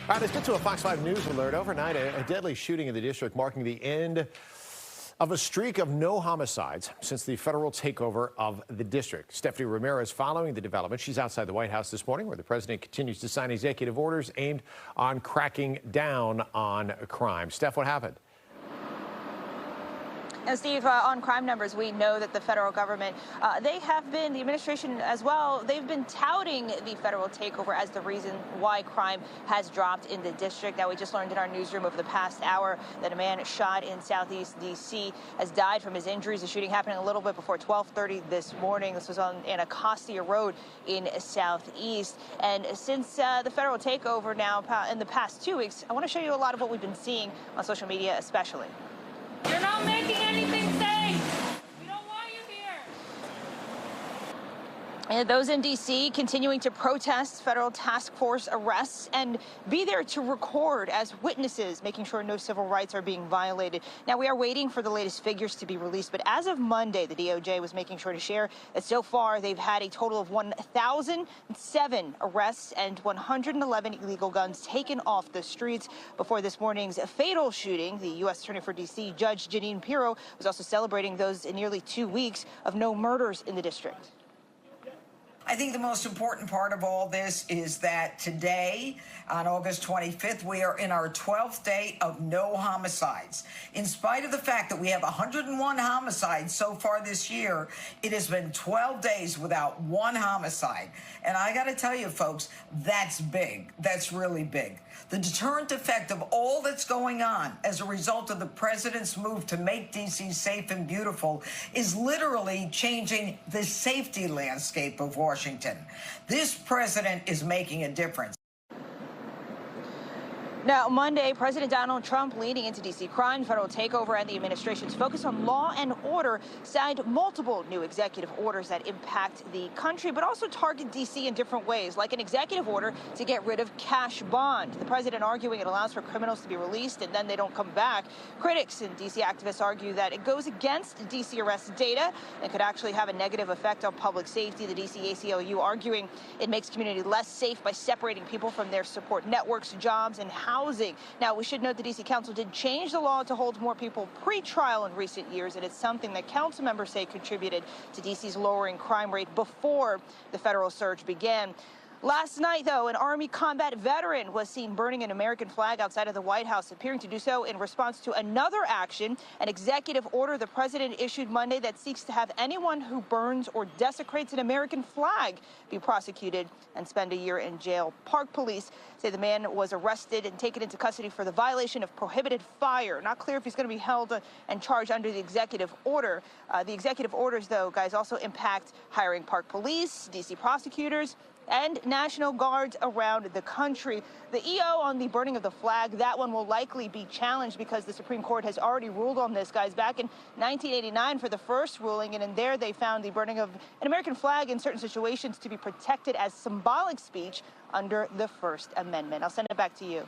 All right, let's get to a Fox 5 News alert. Overnight, a deadly shooting in the district marking the end of a streak of no homicides since the federal takeover of the district. Stephanie Ramirez following the development. She's outside the White House this morning where the president continues to sign executive orders aimed on cracking down on crime. Steph, what happened? Now, Steve, on crime numbers, we know that the federal government, the administration as well, they've been touting the federal takeover as the reason why crime has dropped in the district. Now, we just learned in our newsroom over the past hour that a man shot in Southeast D.C. has died from his injuries. The shooting happening a little bit before 12:30 this morning. This was on Anacostia Road in Southeast. And since the federal takeover now in the past 2 weeks, I want to show you a lot of what we've been seeing on social media especially. You're not making anything safe. We don't want you here. And those in D.C. continuing to protest federal task force arrests and be there to record as witnesses, making sure no civil rights are being violated. Now, we are waiting for the latest figures to be released, but as of Monday, the DOJ was making sure to share that so far they've had a total of 1,007 arrests and 111 illegal guns taken off the streets before this morning's fatal shooting. The U.S. Attorney for D.C., Judge Jeanine Pirro, was also celebrating those in nearly 2 weeks of no murders in the district. I think the most important part of all this is that today, on August 25th, we are in our 12th day of no homicides. In spite of the fact that we have 101 homicides so far this year, it has been 12 days without one homicide. And I got to tell you, folks, that's big. That's really big. The deterrent effect of all that's going on as a result of the president's move to make D.C. safe and beautiful is literally changing the safety landscape of Washington. This president is making a difference. Now, Monday, President Donald Trump, leading into D.C. crime, federal takeover, and the administration's focus on law and order, signed multiple new executive orders that impact the country, but also target D.C. in different ways, like an executive order to get rid of cash bond. The president arguing it allows for criminals to be released and then they don't come back. Critics and D.C. activists argue that it goes against D.C. arrest data and could actually have a negative effect on public safety. The D.C. ACLU arguing it makes community less safe by separating people from their support networks, jobs, and housing. Now, we should note the D.C. Council did change the law to hold more people pre-trial in recent years, and it's something that council members say contributed to D.C.'s lowering crime rate before the federal surge began. Last night, though, an Army combat veteran was seen burning an American flag outside of the White House, appearing to do so in response to another action, an executive order the president issued Monday that seeks to have anyone who burns or desecrates an American flag be prosecuted and spend a year in jail. Park police say the man was arrested and taken into custody for the violation of prohibited fire. Not clear if he's going to be held and charged under the executive order. The executive orders, though, guys, also impact hiring Park police, D.C. prosecutors, and National Guards around the country. The EO on the burning of the flag, that one will likely be challenged because the Supreme Court has already ruled on this, guys, back in 1989 for the first ruling, and in there they found the burning of an American flag in certain situations to be protected as symbolic speech under the First Amendment. I'll send it back to you.